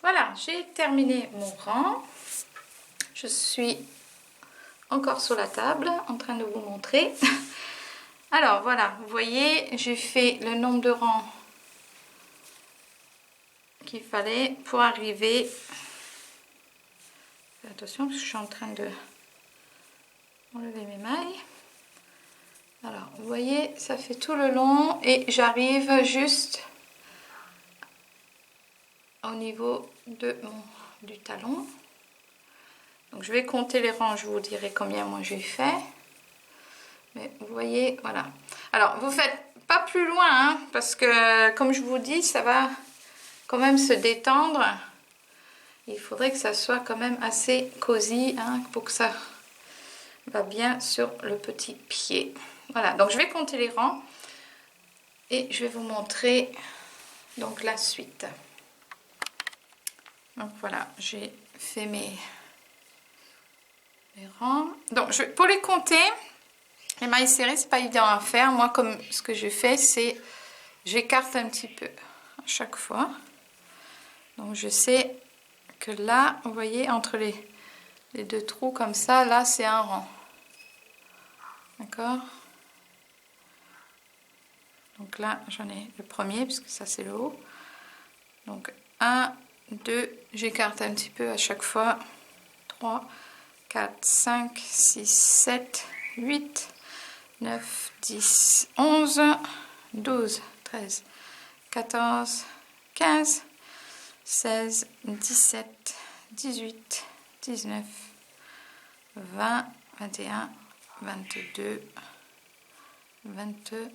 Voilà, j'ai terminé mon rang. Je suis encore sur la table en train de vous montrer. Alors voilà, vous voyez, j'ai fait le nombre de rangs qu'il fallait pour arriver. Faites attention parce que je suis en train de enlever mes mailles. Alors vous voyez, ça fait tout le long et j'arrive juste au niveau du talon. Donc je vais compter les rangs, je vous dirai combien moi j'ai fait. Mais vous voyez, voilà. Alors vous faites pas plus loin, hein, parce que comme je vous dis, ça va quand même se détendre. Il faudrait que ça soit quand même assez cosy, hein, pour que ça va bien sur le petit pied. Voilà, donc je vais compter les rangs et je vais vous montrer donc la suite. Donc voilà, j'ai fait mes rangs. Donc pour les compter, les mailles serrées, c'est pas évident à faire. Moi, comme ce que je fais, c'est j'écarte un petit peu à chaque fois. Donc je sais que là, vous voyez, entre les deux trous comme ça, là c'est un rang. D'accord? Donc là, j'en ai le premier, puisque ça c'est le haut. Donc 1, 2, j'écarte un petit peu à chaque fois. 3, 4, 5, 6, 7, 8, 9, 10, 11, 12, 13, 14, 15, 16, 17, 18, 19, 20, 21, 22, 22,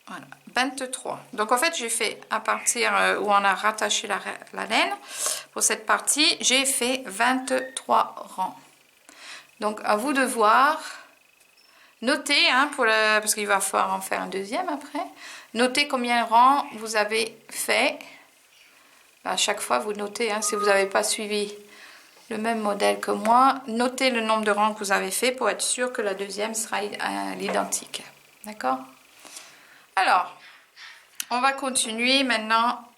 voilà, 23. Donc en fait j'ai fait à partir où on a rattaché la laine, pour cette partie j'ai fait 23 rangs. Donc à vous de voir, notez, hein, parce qu'il va falloir en faire un deuxième après, notez combien de rangs vous avez fait. À chaque fois vous notez, hein, si vous n'avez pas suivi le même modèle que moi, notez le nombre de rangs que vous avez fait pour être sûr que la deuxième sera l'identique. D'accord? Alors, on va continuer maintenant.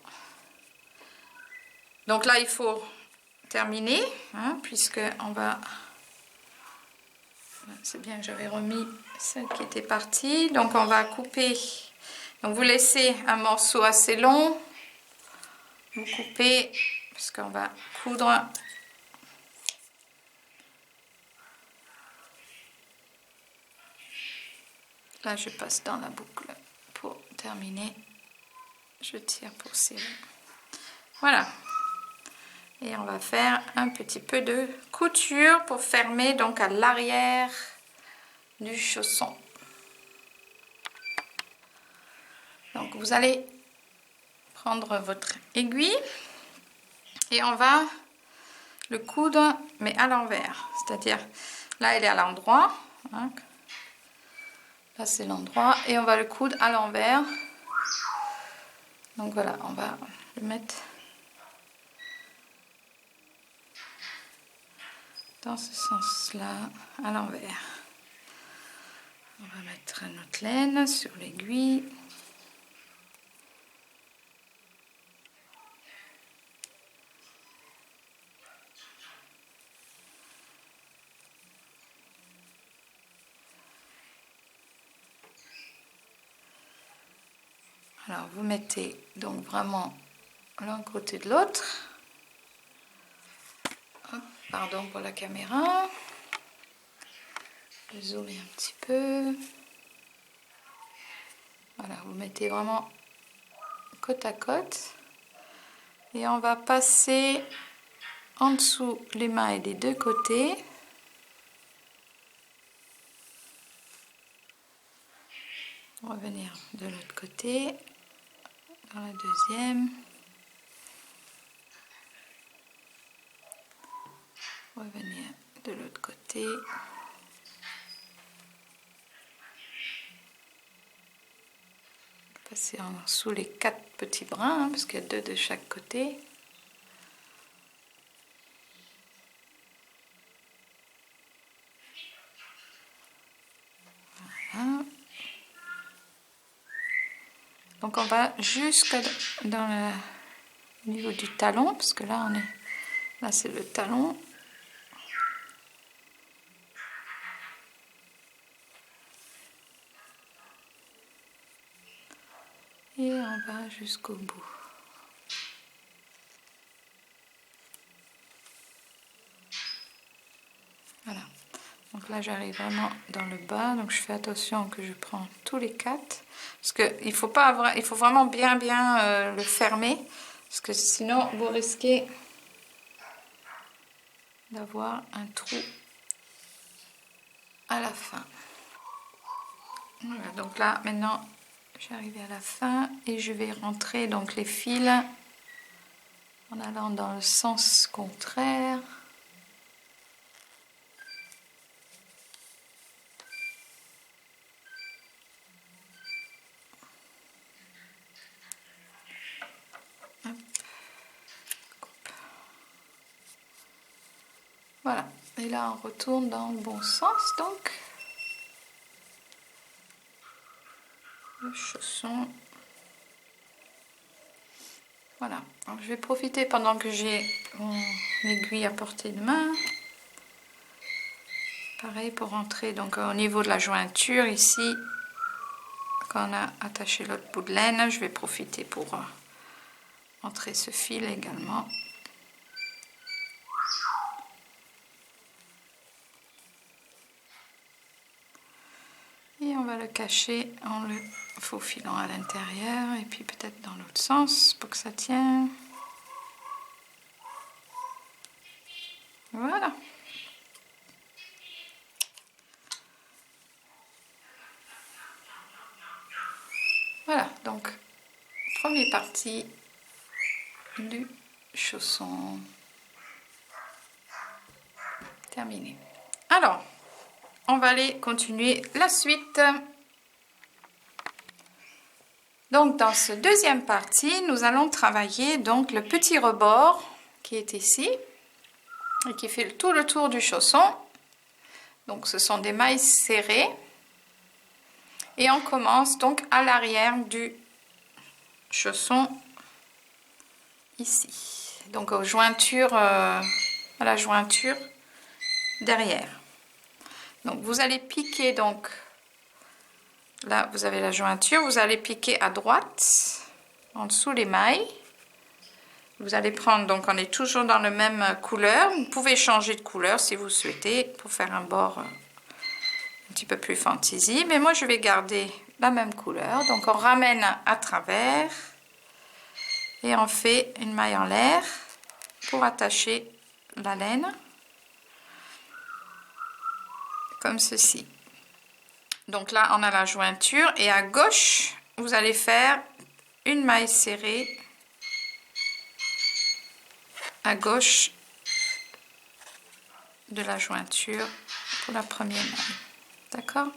Donc là, il faut terminer, hein, puisque on va... C'est bien que j'avais remis celle qui était partie. Donc on va couper. Donc vous laissez un morceau assez long. Vous coupez, parce qu'on va coudre. Là, je passe dans la boucle pour terminer. Je tire pour serrer. Voilà. Et on va faire un petit peu de couture pour fermer donc à l'arrière du chausson. Donc vous allez prendre votre aiguille et on va le coudre mais à l'envers. C'est-à-dire là elle est à l'endroit. Hein. Là c'est l'endroit et on va le coudre à l'envers. Donc voilà, on va le mettre dans ce sens-là, à l'envers. On va mettre notre laine sur l'aiguille. Alors vous mettez donc vraiment l'un côté de l'autre. Pardon pour la caméra. Je vais zoomer un petit peu. Voilà, vous mettez vraiment côte à côte. Et on va passer en dessous les mailles des deux côtés. Revenir de l'autre côté. Dans la deuxième. Revenir de l'autre côté. Passer en dessous les 4 petits brins, hein, parce qu'il y a 2 de chaque côté. Voilà. Donc on va jusque dans au niveau du talon, parce que là, là c'est le talon. Et on va jusqu'au bout. Voilà. Donc là, j'arrive vraiment dans le bas. Donc je fais attention que je prends tous les 4. Parce qu'il faut pas avoir, il faut vraiment bien le fermer. Parce que sinon, vous risquez d'avoir un trou à la fin. Voilà, donc là, maintenant, je vais arriver à la fin et je vais rentrer donc les fils en allant dans le sens contraire. Voilà, et là on retourne dans le bon sens donc. Le chausson. Voilà, donc je vais profiter pendant que j'ai mon aiguille à portée de main. Pareil pour rentrer donc au niveau de la jointure ici. Quand on a attaché l'autre bout de laine, je vais profiter pour entrer ce fil également. Et on va le cacher en le faufilant à l'intérieur et puis peut-être dans l'autre sens pour que ça tienne. Voilà. Voilà, donc première partie du chausson terminé. Alors, on va aller continuer la suite. Donc dans ce deuxième partie, nous allons travailler donc le petit rebord qui est ici et qui fait tout le tour du chausson. Donc ce sont des mailles serrées et on commence donc à l'arrière du chausson ici. Donc aux jointures, à la jointure derrière. Donc vous allez piquer donc là vous avez la jointure, vous allez piquer à droite en dessous les mailles. Vous allez prendre, donc on est toujours dans la même couleur, vous pouvez changer de couleur si vous souhaitez pour faire un bord un petit peu plus fantaisie, mais moi je vais garder la même couleur. Donc on ramène à travers et on fait une maille en l'air pour attacher la laine comme ceci. Donc là on a la jointure et à gauche vous allez faire une maille serrée à gauche de la jointure pour la première maille. D'accord?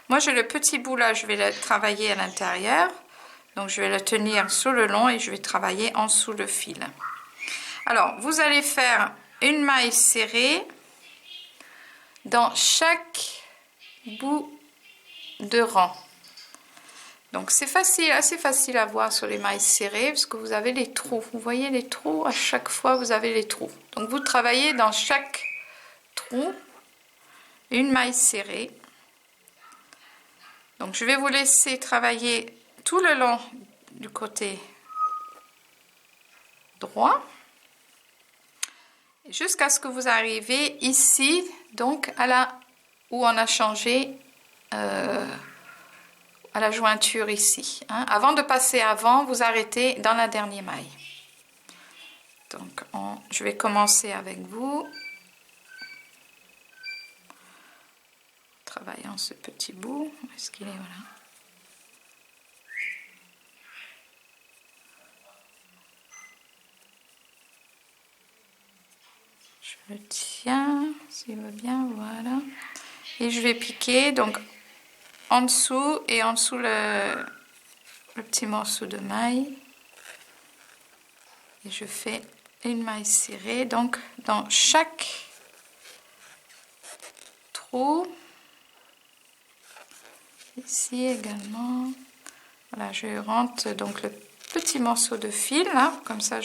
Moi j'ai le petit bout là, je vais le travailler à l'intérieur, donc je vais le tenir sur le long et je vais travailler en dessous le fil. Alors vous allez faire une maille serrée dans chaque bout de rang. Donc c'est facile, assez facile à voir sur les mailles serrées parce que vous avez les trous. Vous voyez les trous, à chaque fois vous avez les trous. Donc vous travaillez dans chaque trou une maille serrée. Donc je vais vous laisser travailler tout le long du côté droit jusqu'à ce que vous arrivez ici, donc à la où on a changé à la jointure ici. Hein. Avant de passer avant, vous arrêtez dans la dernière maille. Donc je vais commencer avec vous. Travaillant ce petit bout. Où est-ce qu'il est? Voilà. Je le tiens, s'il va bien, voilà. Et je vais piquer donc en dessous et en dessous le petit morceau de maille. Et je fais une maille serrée donc dans chaque trou. Ici également. Voilà, je rentre donc le petit morceau de fil là, comme ça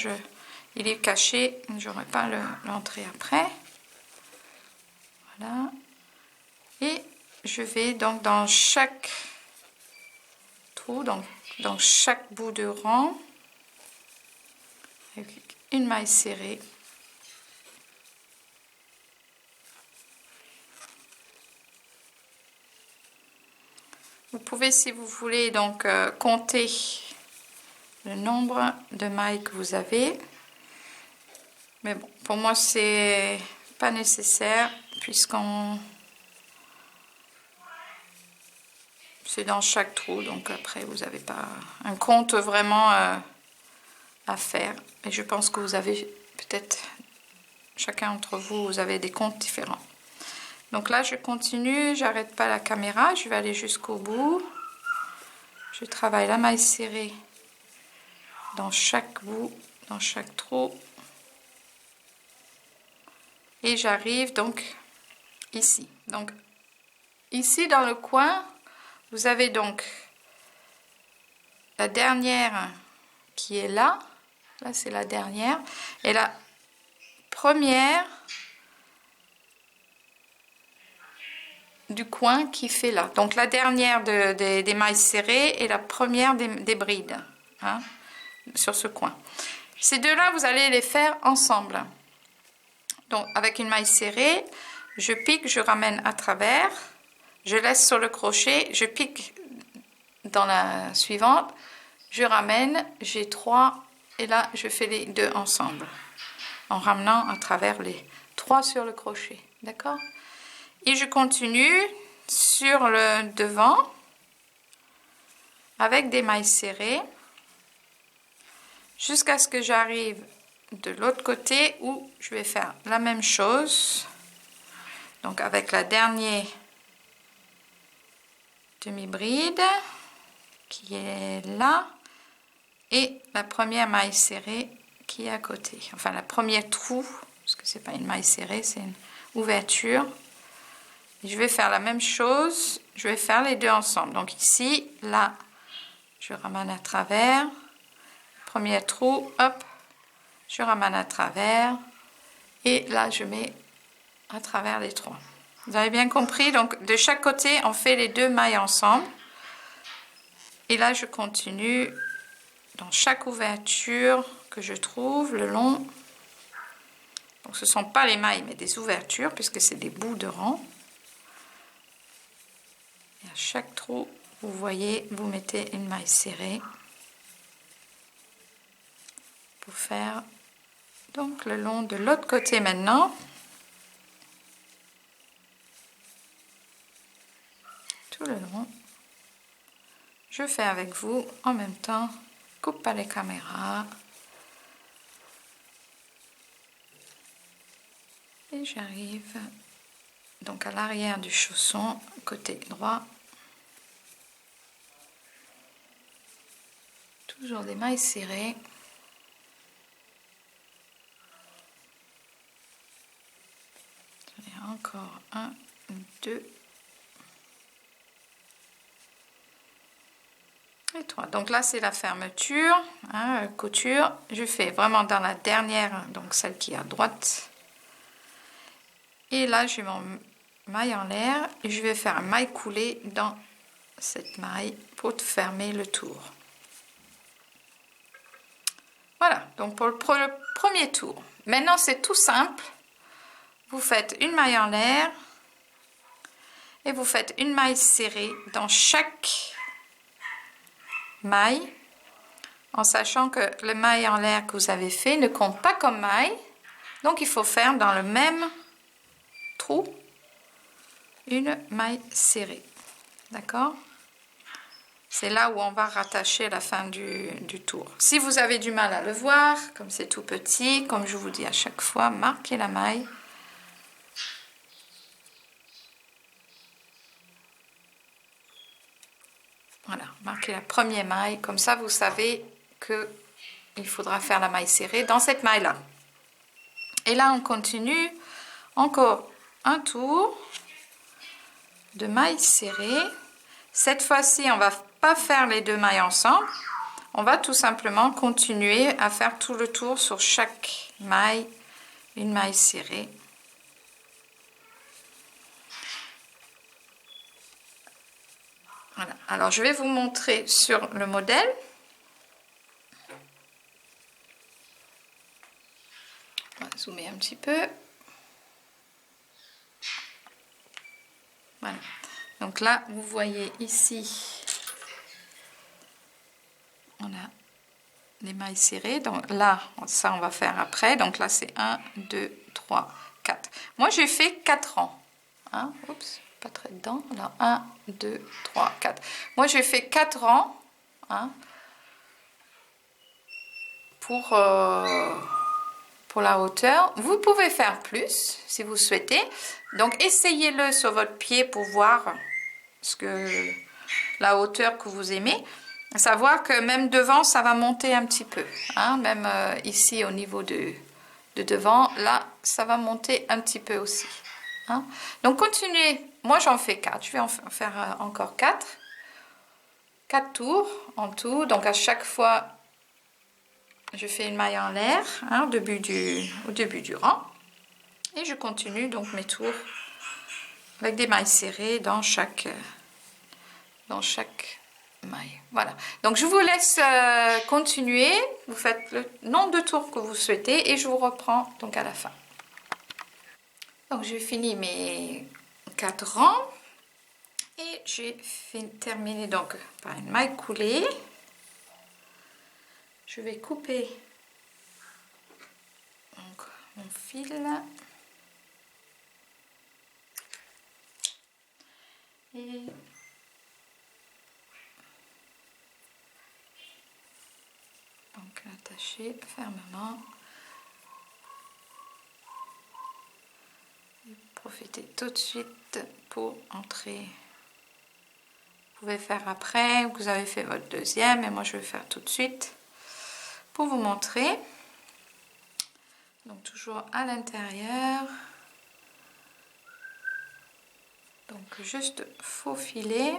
il est caché, j'aurai pas l'entrée après. Voilà. Et je vais donc dans chaque trou, donc dans chaque bout de rang, avec une maille serrée. Vous pouvez, si vous voulez, donc compter le nombre de mailles que vous avez. Mais bon, pour moi, c'est pas nécessaire c'est dans chaque trou. Donc après, vous n'avez pas un compte vraiment à faire. Et je pense que vous avez peut-être, chacun d'entre vous, vous avez des comptes différents. Donc là, je continue, j'arrête pas la caméra, je vais aller jusqu'au bout. Je travaille la maille serrée dans chaque bout, dans chaque trou. Et j'arrive donc ici. Donc ici dans le coin, vous avez donc la dernière qui est là. Là, c'est la dernière. Et la première du coin qui fait là. Donc la dernière des mailles serrées et la première des brides, hein, sur ce coin. Ces deux-là, vous allez les faire ensemble. Donc avec une maille serrée, je pique, je ramène à travers, je laisse sur le crochet, je pique dans la suivante, je ramène, j'ai 3 et là je fais les deux ensemble en ramenant à travers les 3 sur le crochet, d'accord? Et je continue sur le devant avec des mailles serrées jusqu'à ce que j'arrive de l'autre côté où je vais faire la même chose, donc avec la dernière demi-bride qui est là et la première maille serrée qui est à côté, enfin la première trou, parce que c'est pas une maille serrée, c'est une ouverture. Et je vais faire la même chose, je vais faire les deux ensemble. Donc ici, là, je ramène à travers, premier trou, hop, je ramène à travers, et là je mets à travers les 3. Vous avez bien compris? Donc de chaque côté, on fait les deux mailles ensemble. Et là, je continue dans chaque ouverture que je trouve le long. Donc ce ne sont pas les mailles, mais des ouvertures, puisque c'est des bouts de rang. Et à chaque trou, vous voyez, vous mettez une maille serrée pour faire donc le long de l'autre côté maintenant. Tout le long. Je fais avec vous en même temps. Coupe pas les caméras. Et j'arrive donc à l'arrière du chausson, côté droit. Toujours des mailles serrées. J'en ai encore 1, 2 et 3. Donc là, c'est la fermeture, hein, couture. Je fais vraiment dans la dernière, donc celle qui est à droite. Et là, j'ai mon maille en l'air et je vais faire un maille coulée dans cette maille pour fermer le tour. Voilà, donc pour le premier tour. Maintenant, c'est tout simple. Vous faites une maille en l'air et vous faites une maille serrée dans chaque maille, en sachant que le maille en l'air que vous avez fait ne compte pas comme maille. Donc, il faut faire dans le même trou une maille serrée. D'accord? C'est là où on va rattacher à la fin du tour. Si vous avez du mal à le voir, comme c'est tout petit, comme je vous dis à chaque fois, marquez la maille. Voilà, marquez la première maille. Comme ça, vous savez qu'il faudra faire la maille serrée dans cette maille-là. Et là, on continue encore un tour de maille serrée. Cette fois-ci, on va pas faire les deux mailles ensemble. on va tout simplement continuer à faire tout le tour sur chaque maille, une maille serrée. Voilà. Alors je vais vous montrer sur le modèle. On va zoomer un petit peu. Voilà. Donc là, vous voyez ici, on a les mailles serrées. Donc là, ça on va faire après. Donc là, c'est 1, 2, 3, 4. Moi, j'ai fait 4 rangs. Hein? Oups, pas très dedans. Alors 1, 2, 3, 4. Moi, j'ai fait 4 rangs. Hein, pour la hauteur. Vous pouvez faire plus si vous souhaitez. Donc, essayez-le sur votre pied pour voir la hauteur que vous aimez. À savoir que même devant, ça va monter un petit peu. Hein, même ici, au niveau de devant, là, ça va monter un petit peu aussi. Hein. Donc, continuez. Moi, j'en fais 4. Je vais en faire encore 4. 4 tours en tout. Donc, à chaque fois, je fais une maille en l'air, hein, au début du rang. Et je continue donc mes tours avec des mailles serrées dans chaque maille. Voilà. Donc je vous laisse continuer. Vous faites le nombre de tours que vous souhaitez et je vous reprends donc à la fin. Donc j'ai fini mes 4 rangs et j'ai terminé donc par une maille coulée. Je vais couper donc mon fil. Et donc l'attacher fermement. Et profitez tout de suite pour entrer. Vous pouvez faire après, vous avez fait votre deuxième, et moi je vais faire tout de suite pour vous montrer. Donc toujours à l'intérieur. Donc juste faufiler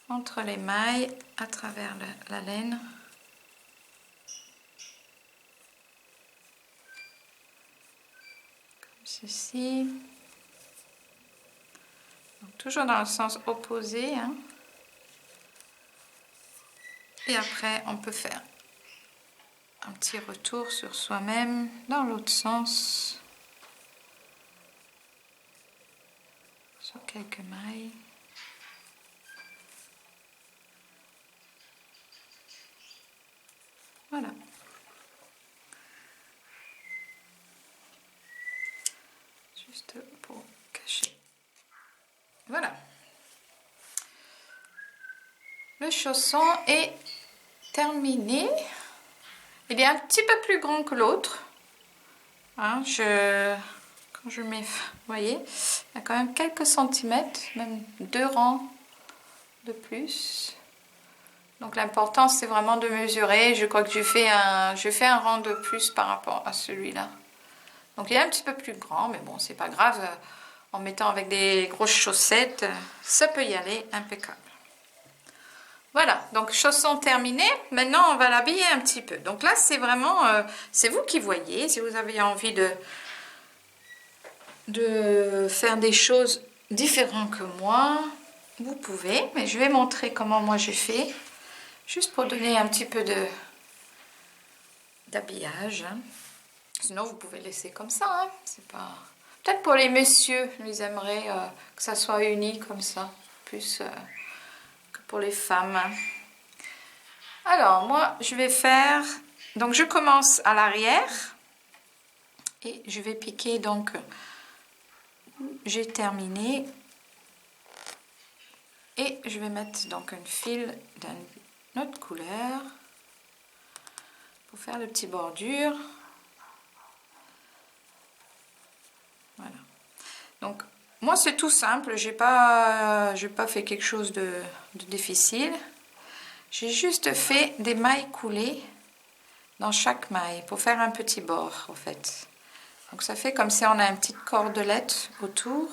entre les mailles à travers la laine. Comme ceci. Donc, toujours dans le sens opposé. Hein. Et après, on peut faire un petit retour sur soi-même dans l'autre sens. Sur quelques mailles. Voilà. Juste pour cacher. Voilà. Le chausson est terminé. Il est un petit peu plus grand que l'autre. Hein, quand je mets, vous voyez, il y a quand même quelques centimètres, même 2 rangs de plus. Donc l'important c'est vraiment de mesurer. Je crois que je fais un rang de plus par rapport à celui-là. Donc il est un petit peu plus grand, mais bon, c'est pas grave. En mettant avec des grosses chaussettes, ça peut y aller impeccable. Voilà, donc chaussons terminés. Maintenant, on va l'habiller un petit peu. Donc là, c'est vraiment, c'est vous qui voyez. Si vous avez envie de faire des choses différentes que moi, vous pouvez. Mais je vais montrer comment moi j'ai fait. Juste pour donner un petit peu d'habillage. Hein. Sinon, vous pouvez laisser comme ça. Hein. C'est pas... Peut-être pour les messieurs, ils aimeraient que ça soit uni comme ça. Plus que pour les femmes. Alors, moi, je vais faire... Donc, je commence à l'arrière. Et je vais piquer, donc... J'ai terminé. Et je vais mettre donc un fil d'une autre couleur. Pour faire le petit bordure. Voilà. Donc, moi, c'est tout simple. J'ai pas fait quelque chose de difficile. J'ai juste fait des mailles coulées dans chaque maille pour faire un petit bord, en fait. Donc, ça fait comme si on a une petite cordelette autour.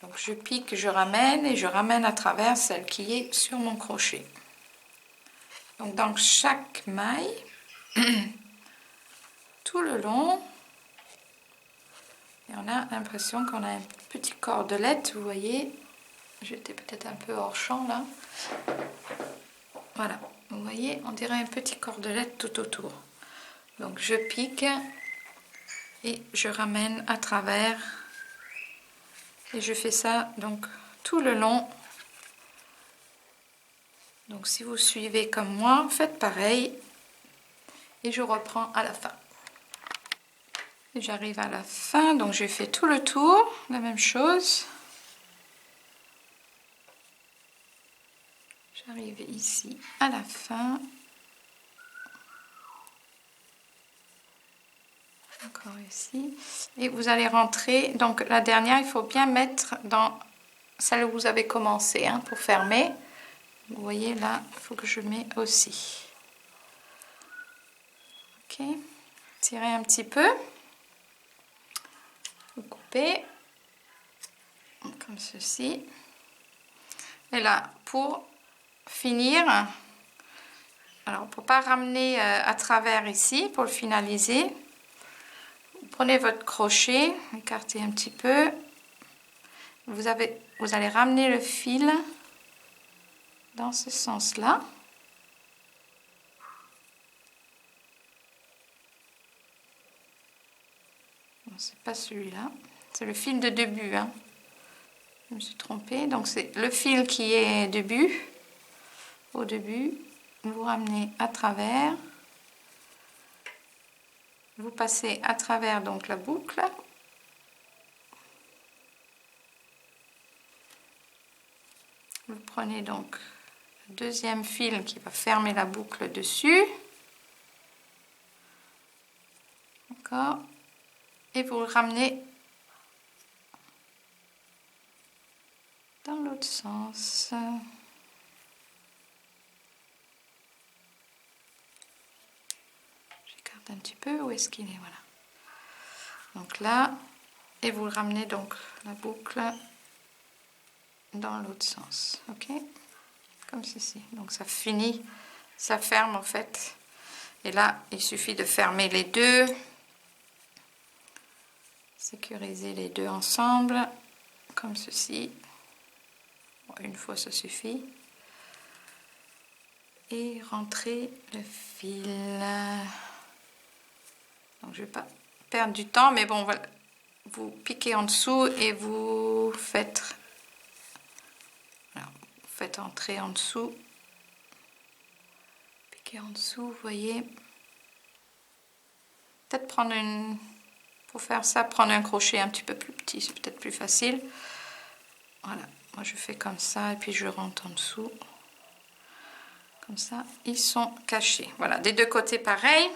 Donc je pique, je ramène et je ramène à travers celle qui est sur mon crochet. Donc dans chaque maille, tout le long, et on a l'impression qu'on a un petit cordelette, vous voyez, j'étais peut-être un peu hors champ là. Voilà, vous voyez, on dirait un petit cordelette tout autour. Donc je pique et je ramène à travers et je fais ça donc tout le long. Donc si vous suivez comme moi, faites pareil et je reprends à la fin. J'arrive à la fin, donc j'ai fait tout le tour, la même chose. J'arrive ici à la fin. Encore ici. Et vous allez rentrer, donc la dernière, il faut bien mettre dans celle où vous avez commencé hein, pour fermer. Vous voyez là, il faut que je mets aussi. Ok, tirez un petit peu. Vous coupez comme ceci. Et là, pour finir, alors pour pas ramener à travers ici, pour le finaliser, vous prenez votre crochet, écartez un petit peu, vous allez ramener le fil dans ce sens-là. Bon, c'est pas celui-là, c'est le fil de début, hein. Je me suis trompée, donc c'est le fil qui est début. Au début, vous ramenez à travers, vous passez à travers donc la boucle. Vous prenez donc le deuxième fil qui va fermer la boucle dessus. D'accord. Et vous le ramenez dans l'autre sens. J'écarte un petit peu. Où est-ce qu'il est? Voilà. Donc là, et vous le ramenez donc la boucle dans l'autre sens. Ok? Comme ceci. Donc ça finit, ça ferme en fait. Et là, il suffit de fermer les deux. Sécuriser les deux ensemble, comme ceci. Bon, une fois, ça suffit. Et rentrer le fil. Donc, je ne vais pas perdre du temps, mais bon, voilà. Vous piquez en dessous et vous faites, voilà, vous faites entrer en dessous. Piquez en dessous, vous voyez. Peut-être prendre une... Pour faire ça, prendre un crochet un petit peu plus petit, c'est peut-être plus facile. Voilà, moi je fais comme ça et puis je rentre en dessous. Comme ça, ils sont cachés. Voilà, des deux côtés pareil.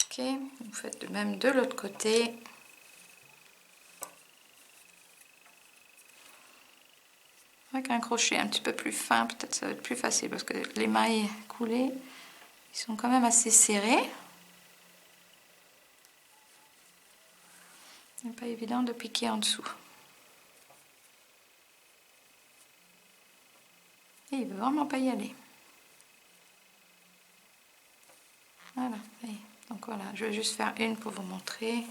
Ok, vous faites de même de l'autre côté. Avec un crochet un petit peu plus fin, peut-être ça va être plus facile parce que les mailles coulées, ils sont quand même assez serrés. Ce n'est pas évident de piquer en dessous. Et il ne veut vraiment pas y aller. Voilà. Et donc voilà, je vais juste faire une pour vous montrer.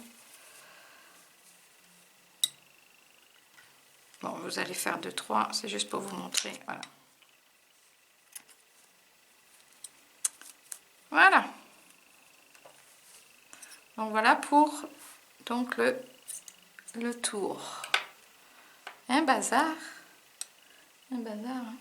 Bon, vous allez faire 2, 3, c'est juste pour vous montrer. Voilà. Voilà. Donc voilà pour donc le tour. Un bazar. Un bazar. Hein.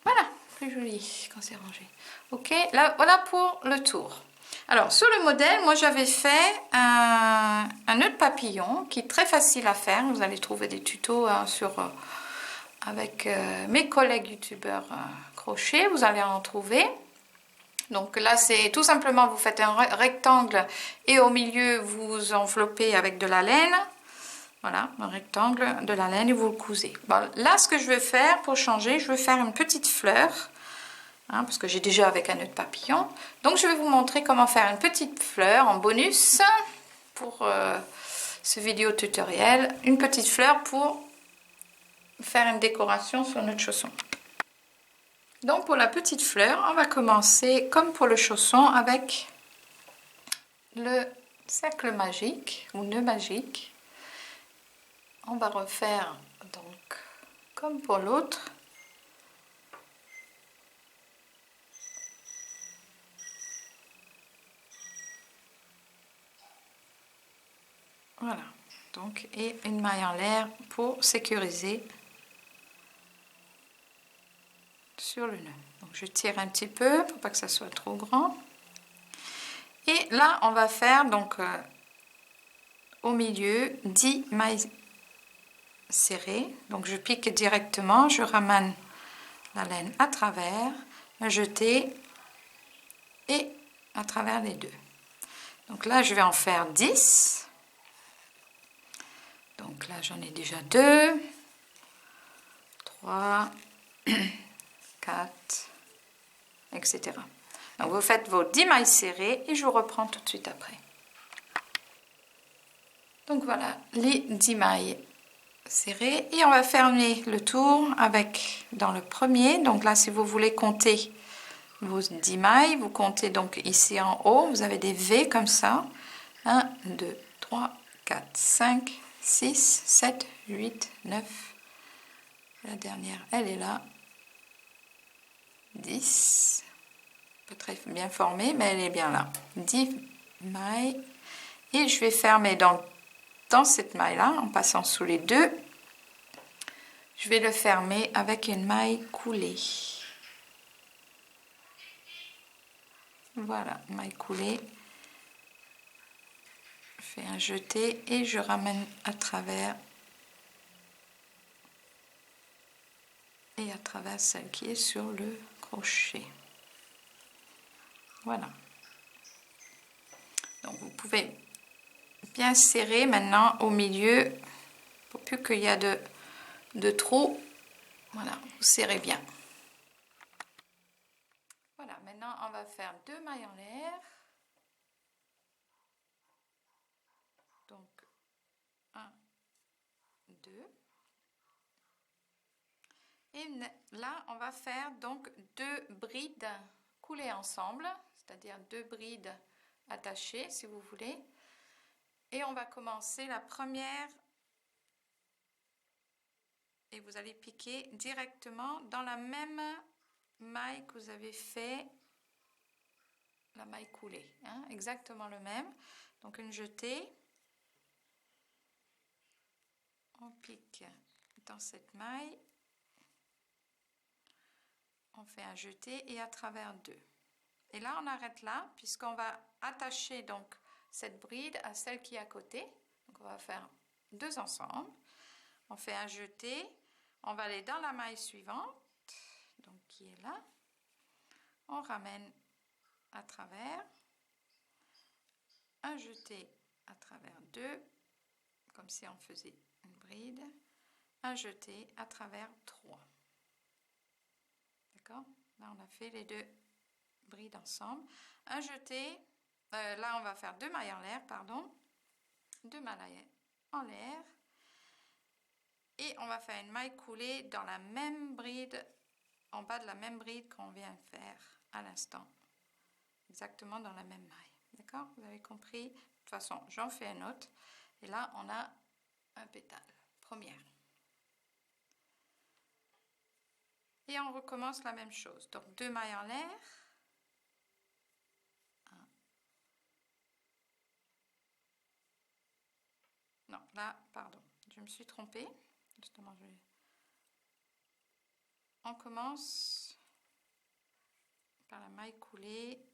Voilà, plus joli quand c'est rangé. Ok, là voilà pour le tour. Alors sur le modèle, moi j'avais fait un nœud de papillon qui est très facile à faire. Vous allez trouver des tutos hein, avec mes collègues youtubeurs crochet. Vous allez en trouver. Donc là c'est tout simplement vous faites un rectangle et au milieu vous enveloppez avec de la laine. Voilà, un rectangle de la laine et vous le cousez. Bon, là ce que je vais faire pour changer, je vais faire une petite fleur. hein, parce que j'ai déjà avec un nœud de papillon. Donc je vais vous montrer comment faire une petite fleur en bonus pour ce vidéo tutoriel. Une petite fleur pour faire une décoration sur notre chausson. Donc pour la petite fleur, on va commencer comme pour le chausson avec le cercle magique ou nœud magique. On va refaire donc comme pour l'autre. Voilà, donc et une maille en l'air pour sécuriser sur le nœud. Donc je tire un petit peu pour pas que ça soit trop grand. Et là on va faire donc au milieu 10 mailles serrées. Donc je pique directement, je ramène la laine à travers, un jeté et à travers les deux. Donc là je vais en faire 10. Donc là j'en ai déjà 2, 3, 4, etc. Donc vous faites vos 10 mailles serrées et je vous reprends tout de suite après. Donc voilà les 10 mailles serrées et on va fermer le tour avec dans le premier. Donc là si vous voulez compter vos 10 mailles, vous comptez donc ici en haut, vous avez des V comme ça. 1, 2, 3, 4, 5, 6, 7, 8, 9. La dernière, elle est là. 10. Pas très bien formée, mais elle est bien là. 10 mailles. Et je vais fermer dans cette maille-là, en passant sous les deux. Je vais le fermer avec une maille coulée. Voilà, maille coulée. Je fais un jeté et je ramène à travers. Et à travers celle qui est sur le crochet. Voilà. Donc vous pouvez bien serrer maintenant au milieu pour plus qu'il y a de trous. Voilà, vous serrez bien. Voilà, maintenant on va faire 2 mailles en l'air. Donc 1, 2. Et là on va faire donc 2 brides coulées ensemble, c'est-à-dire 2 brides attachées si vous voulez. Et on va commencer la première et vous allez piquer directement dans la même maille que vous avez fait la maille coulée, hein, exactement le même. Donc une jetée, on pique dans cette maille, on fait un jeté et à travers 2. Et là on arrête là puisqu'on va attacher donc cette bride à celle qui est à côté. Donc on va faire 2 ensemble. On fait un jeté, on va aller dans la maille suivante, donc qui est là. On ramène à travers, un jeté à travers 2, comme si on faisait une bride, un jeté à travers 3. D'accord? Là on a fait les 2 brides ensemble. Un jeté, là on va faire 2 mailles en l'air, pardon, 2 mailles en l'air. Et on va faire une maille coulée dans la même bride, en bas de la même bride qu'on vient de faire à l'instant. Exactement dans la même maille. D'accord? Vous avez compris? De toute façon, j'en fais un autre. Et là, on a un pétale. Première. Et on recommence la même chose. Donc, 2 mailles en l'air. 1. Non, là, pardon. Je me suis trompée. Justement, on commence par la maille coulée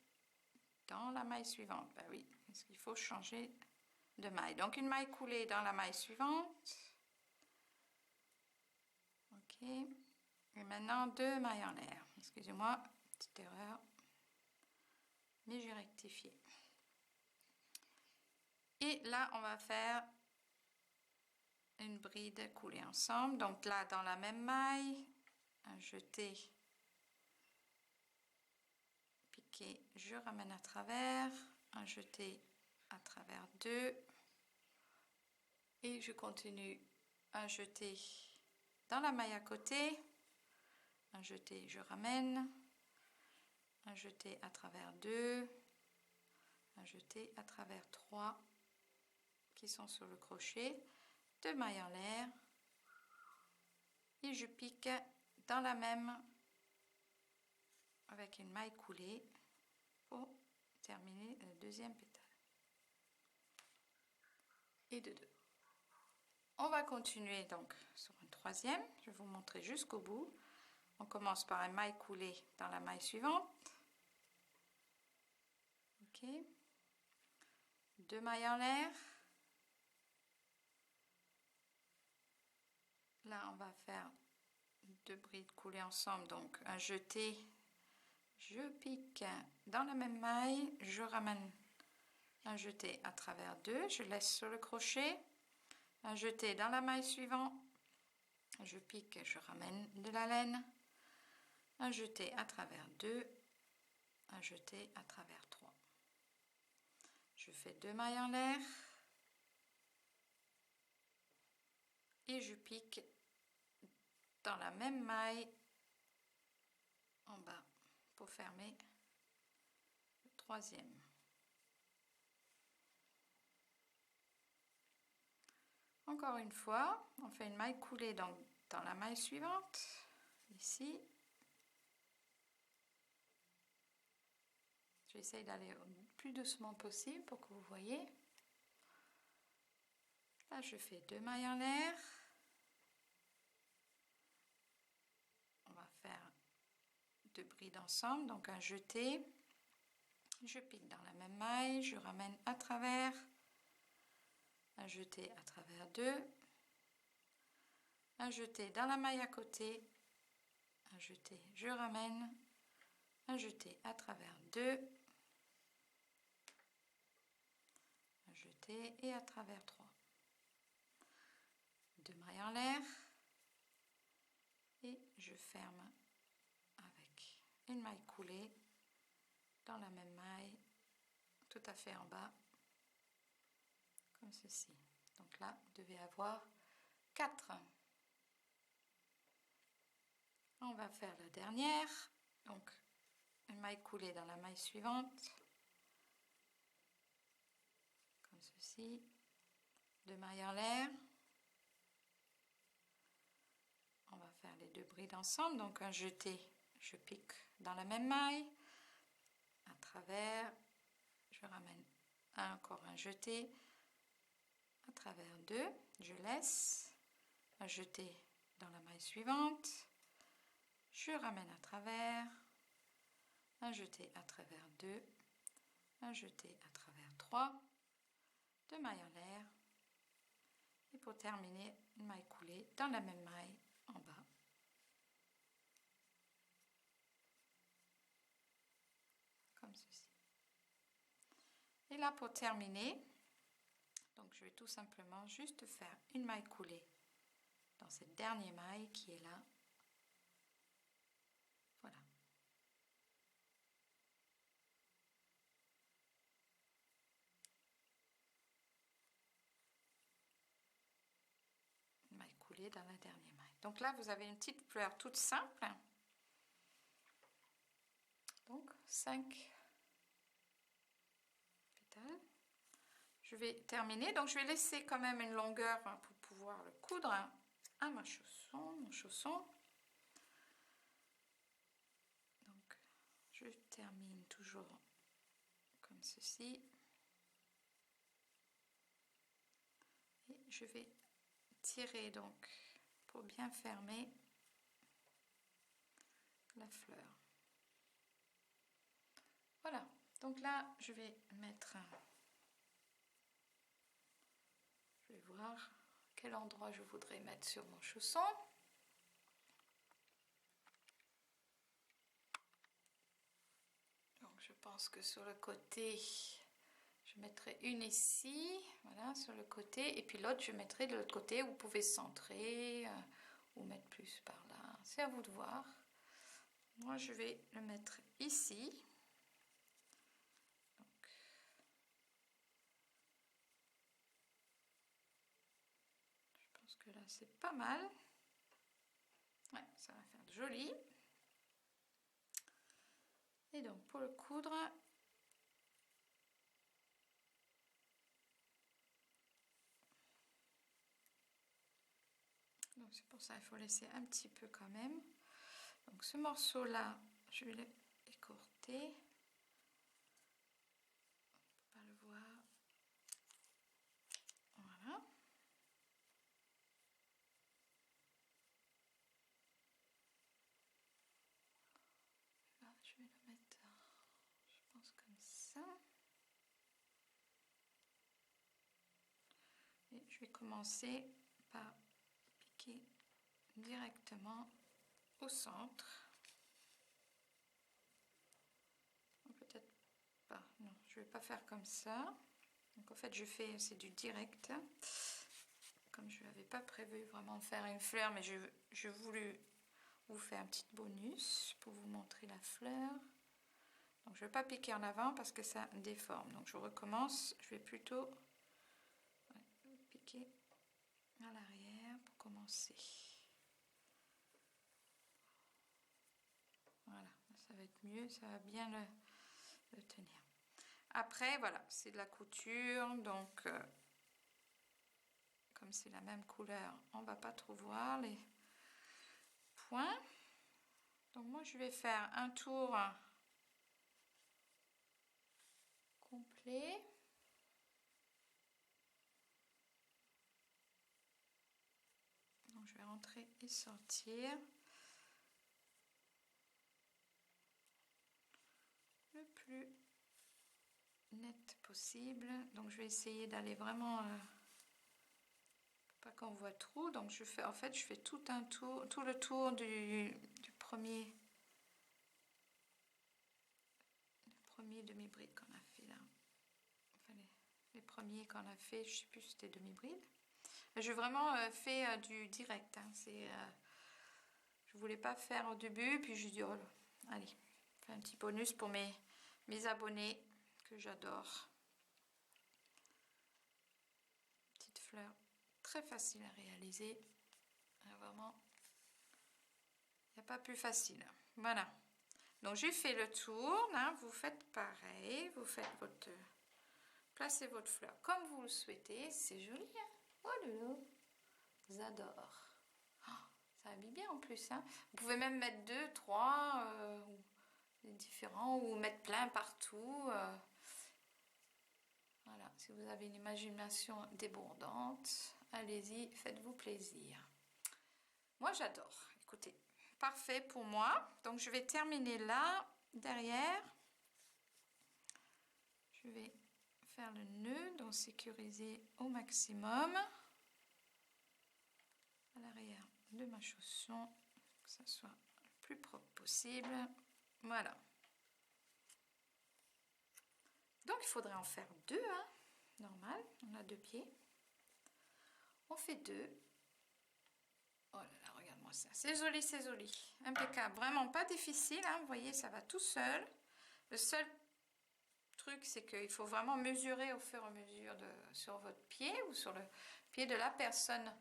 dans la maille suivante. Ben oui, parce qu'il faut changer de maille. Donc une maille coulée dans la maille suivante. Ok. Et maintenant 2 mailles en l'air. Excusez-moi, petite erreur. Mais j'ai rectifié. Et là, on va faire une bride coulée ensemble. Donc là, dans la même maille, un jeté piqué, je ramène à travers, un jeté à travers 2 et je continue un jeté dans la maille à côté, un jeté, je ramène, un jeté à travers 2, un jeté à travers 3 qui sont sur le crochet, 2 mailles en l'air et je pique dans la même avec une maille coulée pour terminer le deuxième pétale et de 2. On va continuer donc sur une troisième, je vais vous montrer jusqu'au bout. On commence par une maille coulée dans la maille suivante, ok, 2 mailles en l'air, là on va faire 2 brides coulées ensemble, donc un jeté, je pique dans la même maille, je ramène un jeté à travers 2, je laisse sur le crochet, un jeté dans la maille suivante, je pique, je ramène de la laine, un jeté à travers 2, un jeté à travers 3. Je fais 2 mailles en l'air et je pique dans la même maille en bas pour fermer le troisième. Encore une fois, on fait une maille coulée dans la maille suivante, ici. J'essaye d'aller le plus doucement possible pour que vous voyez. Là, je fais 2 mailles en l'air. On va faire 2 brides ensemble, donc un jeté. Je pique dans la même maille, je ramène à travers, un jeté à travers 2, un jeté dans la maille à côté, un jeté, je ramène, un jeté à travers 2, un jeté et à travers 3. 2 mailles en l'air et je ferme avec une maille coulée dans la même maille tout à fait en bas comme ceci. Donc là vous devez avoir 4. On va faire la dernière, donc une maille coulée dans la maille suivante comme ceci, 2 mailles en l'air. On va faire les 2 brides ensemble, donc un jeté, je pique dans la même maille, à travers, je ramène encore un jeté, à travers 2, je laisse, un jeté dans la maille suivante, je ramène à travers, un jeté à travers 2, un jeté à travers 3, 2 mailles en l'air, et pour terminer, une maille coulée dans la même maille en bas. Comme ceci. Et là pour terminer, donc je vais tout simplement juste faire une maille coulée dans cette dernière maille qui est là. Voilà. Une maille coulée dans la dernière maille. Donc là vous avez une petite fleur toute simple. Donc 5 pétales. Je vais terminer, donc je vais laisser quand même une longueur pour pouvoir le coudre à mon chausson. Donc je termine toujours comme ceci. Et je vais tirer donc pour bien fermer la fleur. Voilà, donc là je vais mettre, je vais voir quel endroit je voudrais mettre sur mon chausson. Donc je pense que sur le côté, je mettrai une ici, voilà, sur le côté, et puis l'autre je mettrai de l'autre côté. Vous pouvez centrer ou mettre plus par là, c'est à vous de voir. Moi je vais le mettre ici. que là c'est pas mal. Ouais, ça va faire joli. Et donc pour le coudre, donc c'est pour ça il faut laisser un petit peu quand même. Donc ce morceau là, je vais l'écorter. On peut pas le voir. Voilà. Là, je vais le mettre, je pense comme ça. Et je vais commencer par piquer directement au centre. Peut-être pas, non, je vais pas faire comme ça. Donc en fait je fais, c'est du direct. Comme je n'avais pas prévu vraiment de faire une fleur, mais je voulais vous faire un petit bonus pour vous montrer la fleur. Donc je ne vais pas piquer en avant parce que ça déforme. Donc je recommence, je vais plutôt piquer à l'arrière pour commencer. Voilà, ça va être mieux, ça va bien le tenir. Après, voilà, c'est de la couture, donc comme c'est la même couleur, on ne va pas trop voir les points. Donc moi, je vais faire un tour complet. Donc je vais rentrer et sortir. Le plus net possible. Donc je vais essayer d'aller vraiment pas qu'on voit trop. Donc je fais, en fait je fais tout un tour, tout le tour du premier demi-bride qu'on a fait là. Enfin, les premiers qu'on a fait, je sais plus si c'était demi-bride. J'ai vraiment fait du direct. Hein. Je voulais pas faire au début, puis je dis oh là, allez, fais un petit bonus pour mes abonnés que j'adore. Petite fleur très facile à réaliser. Vraiment, il n'y a pas plus facile. Voilà. Donc j'ai fait le tour. Là, vous faites pareil. Vous faites votre, placez votre fleur comme vous le souhaitez. C'est joli. Hein, oh là, j'adore. Oh, ça habille bien en plus. Hein. Vous pouvez même mettre 2, 3 différents ou mettre plein partout. Voilà, si vous avez une imagination débordante, allez-y, faites-vous plaisir. Moi, j'adore. Écoutez, parfait pour moi. Donc, je vais terminer là, derrière. Je vais faire le nœud, donc sécuriser au maximum à l'arrière de ma chausson, que ça soit le plus propre possible. Voilà. Donc, il faudrait en faire 2, hein, normal. On a 2 pieds. On fait 2. Oh là là, regarde-moi ça. C'est joli, c'est joli. Impeccable. Vraiment pas difficile, hein. Vous voyez, ça va tout seul. Le seul truc, c'est qu'il faut vraiment mesurer au fur et à mesure sur votre pied ou sur le pied de la personne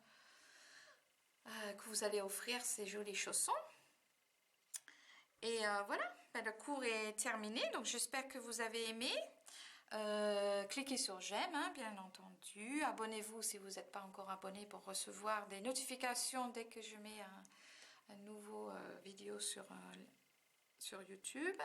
que vous allez offrir ces jolis chaussons. Et voilà, ben, le cours est terminé. Donc, j'espère que vous avez aimé. Cliquez sur j'aime, hein, bien entendu. Abonnez-vous si vous n'êtes pas encore abonné pour recevoir des notifications dès que je mets un nouveau vidéo sur YouTube.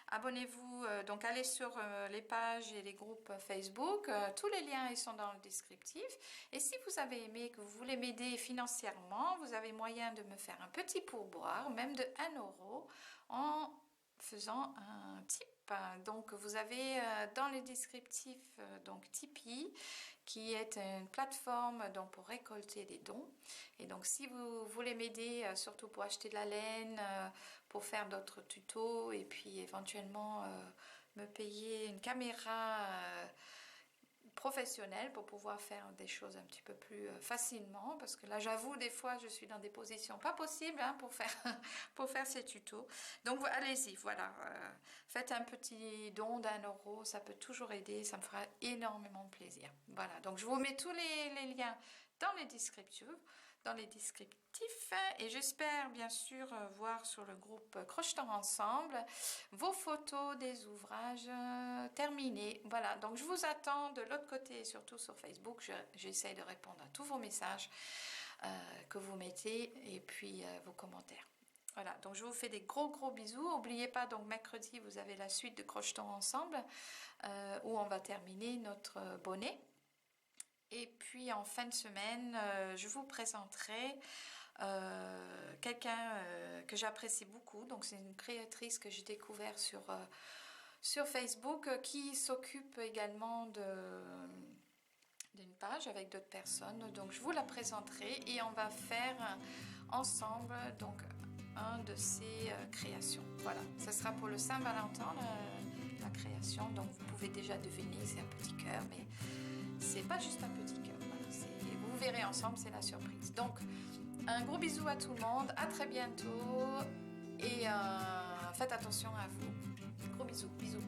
Abonnez-vous, donc allez sur les pages et les groupes Facebook. Tous les liens ils sont dans le descriptif. Et si vous avez aimé, que vous voulez m'aider financièrement, vous avez moyen de me faire un petit pourboire, même de 1 € en faisant un tip. Donc vous avez dans les descriptifs donc Tipeee qui est une plateforme donc pour récolter des dons. Et donc si vous voulez m'aider surtout pour acheter de la laine, pour faire d'autres tutos et puis éventuellement me payer une caméra professionnelle pour pouvoir faire des choses un petit peu plus facilement, parce que là j'avoue des fois je suis dans des positions pas possibles hein, pour faire ces tutos. Donc allez-y, voilà, faites un petit don d'1 €, ça peut toujours aider, ça me fera énormément plaisir. Voilà, donc je vous mets tous les liens dans les descriptifs, et j'espère bien sûr voir sur le groupe Crochetons Ensemble vos photos des ouvrages terminés. Voilà, donc je vous attends de l'autre côté, surtout sur Facebook. J'essaie de répondre à tous vos messages que vous mettez et puis vos commentaires. Voilà, donc je vous fais des gros bisous. N'oubliez pas, donc mercredi, vous avez la suite de Crochetons Ensemble où on va terminer notre bonnet. Et puis en fin de semaine, je vous présenterai quelqu'un que j'apprécie beaucoup. Donc c'est une créatrice que j'ai découvert sur Facebook qui s'occupe également d'une page avec d'autres personnes. Donc je vous la présenterai et on va faire ensemble donc un de ses créations. Voilà, ce sera pour le Saint-Valentin la création. Donc vous pouvez déjà deviner, c'est un petit cœur, mais c'est pas juste un petit cœur. Voilà, vous verrez ensemble, c'est la surprise. Donc un gros bisou à tout le monde, à très bientôt et faites attention à vous. Gros bisous, bisous.